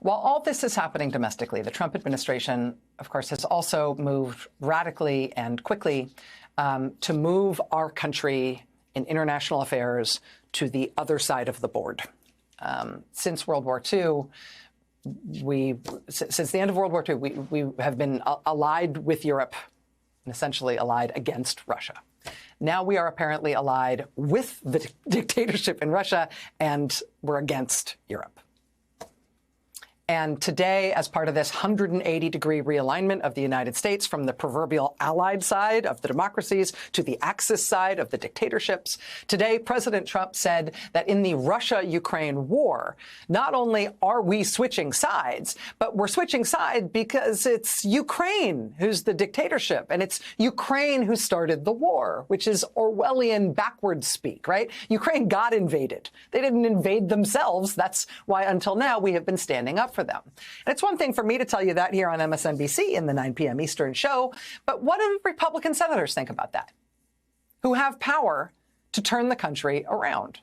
While all this is happening domestically, the Trump administration, of course, has also moved radically and quickly to move our country in international affairs to the other side of the board. Since World War II, since the end of World War II, we have been allied with Europe and essentially allied against Russia. Now we are apparently allied with the dictatorship in Russia, and we're against Europe. And today, as part of this 180-degree realignment of the United States from the proverbial allied side of the democracies to the Axis side of the dictatorships, today President Trump said that in the Russia-Ukraine war, not only are we switching sides, but we're switching sides because it's Ukraine who's the dictatorship, and it's Ukraine who started the war, which is Orwellian backwards speak, right? Ukraine got invaded. They didn't invade themselves. That's why until now we have been standing up for them. And it's one thing for me to tell you that here on MSNBC in the 9 p.m. Eastern show, but what do Republican senators think about that? Who have power to turn the country around,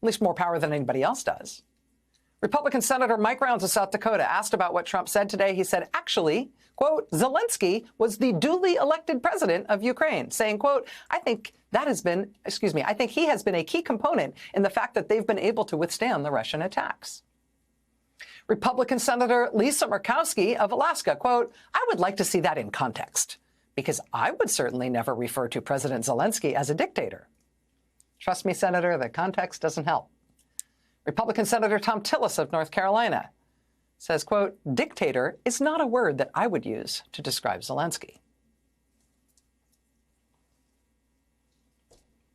at least more power than anybody else does. Republican Senator Mike Rounds of South Dakota asked about what Trump said today. He said, actually, quote, Zelensky was the duly elected president of Ukraine, saying, quote, I think he has been a key component in the fact that they've been able to withstand the Russian attacks. Republican Senator Lisa Murkowski of Alaska, quote, I would like to see that in context, because I would certainly never refer to President Zelensky as a dictator. Trust me, Senator, the context doesn't help. Republican Senator Thom Tillis of North Carolina says, quote, dictator is not a word that I would use to describe Zelensky.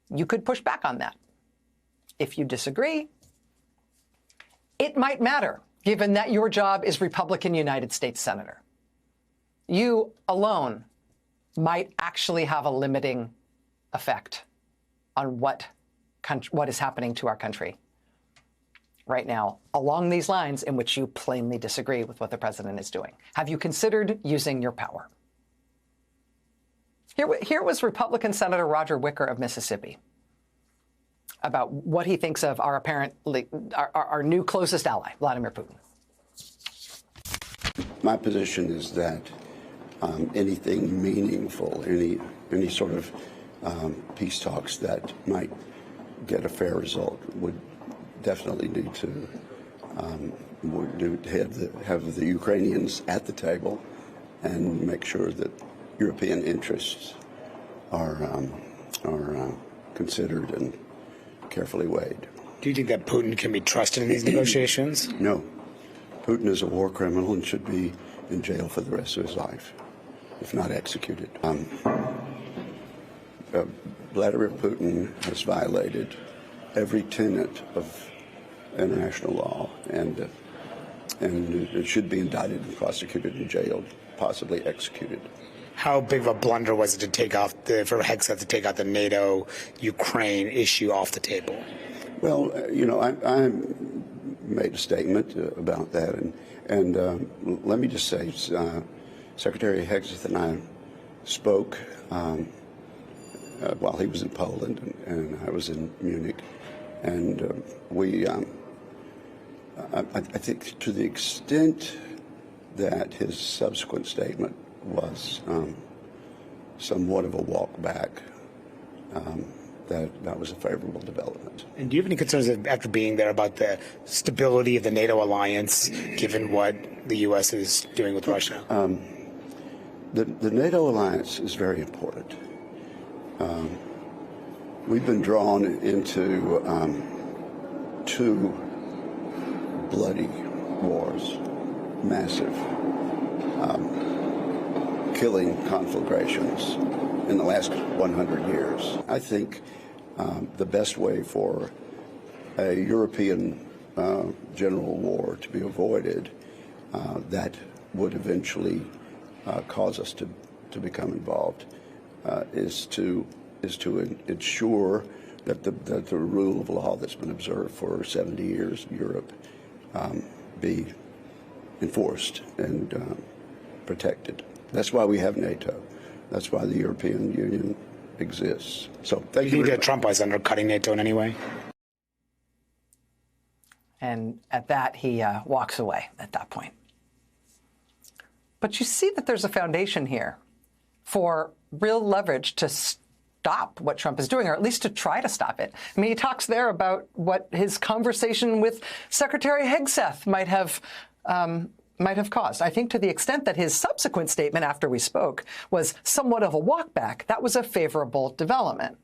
You could push back on that. If you disagree, it might matter, given that your job is Republican United States Senator. You alone might actually have a limiting effect on what is happening to our country right now, along these lines in which you plainly disagree with what the president is doing. Have you considered using your power? Here was Republican Senator Roger Wicker of Mississippi about what he thinks of our new closest ally, Vladimir Putin. My position is that anything meaningful, any sort of peace talks that might get a fair result would definitely need to have the Ukrainians at the table and make sure that European interests are considered and carefully weighed. Do you think that Putin can be trusted in these negotiations? No. Putin is a war criminal and should be in jail for the rest of his life, if not executed. Vladimir Putin has violated every tenet of international law, and it should be indicted and prosecuted and jailed, possibly executed. How big of a blunder was it to take off for Hegseth to take out the NATO-Ukraine issue off the table? Well, I made a statement about that, and let me just say, Secretary Hegseth and I spoke while he was in Poland and I was in Munich, and I think to the extent that his subsequent statement was somewhat of a walk back, that was a favorable development. And do you have any concerns after being there about the stability of the NATO alliance, given what the U.S. is doing with Russia? The NATO alliance is very important. We've been drawn into two bloody wars, massive, killing conflagrations in the last 100 years. I think the best way for a European general war to be avoided that would eventually cause us to become involved is to ensure that the rule of law that's been observed for 70 years in Europe be enforced and protected. That's why we have NATO. That's why the European Union exists. So thank you. Do you think that Trump is undercutting NATO in any way? And And at that, he walks away at that point. But you see that there's a foundation here for real leverage to stop what Trump is doing, or at least to try to stop it. I mean, he talks there about what his conversation with Secretary Hegseth might have caused. I think to the extent that his subsequent statement after we spoke was somewhat of a walkback, that was a favorable development.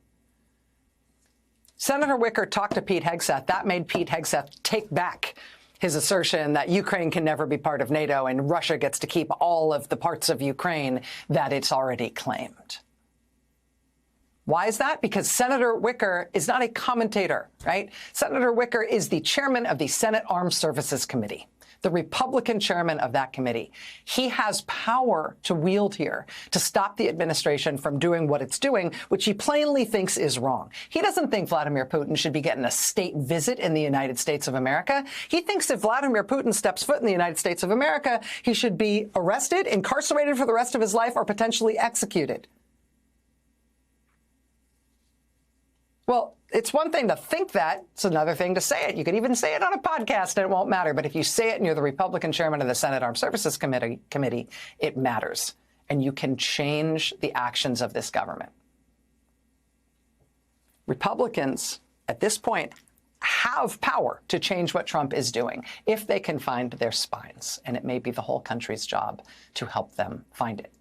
Senator Wicker talked to Pete Hegseth. That made Pete Hegseth take back his assertion that Ukraine can never be part of NATO and Russia gets to keep all of the parts of Ukraine that it's already claimed. Why is that? Because Senator Wicker is not a commentator, right? Senator Wicker is the chairman of the Senate Armed Services Committee, the Republican chairman of that committee. He has power to wield here to stop the administration from doing what it's doing, which he plainly thinks is wrong. He doesn't think Vladimir Putin should be getting a state visit in the United States of America. He thinks if Vladimir Putin steps foot in the United States of America, he should be arrested, incarcerated for the rest of his life, or potentially executed. Well, it's one thing to think that. It's another thing to say it. You could even say it on a podcast and it won't matter. But if you say it and you're the Republican chairman of the Senate Armed Services Committee, it matters. And you can change the actions of this government. Republicans, at this point, have power to change what Trump is doing if they can find their spines. And it may be the whole country's job to help them find it.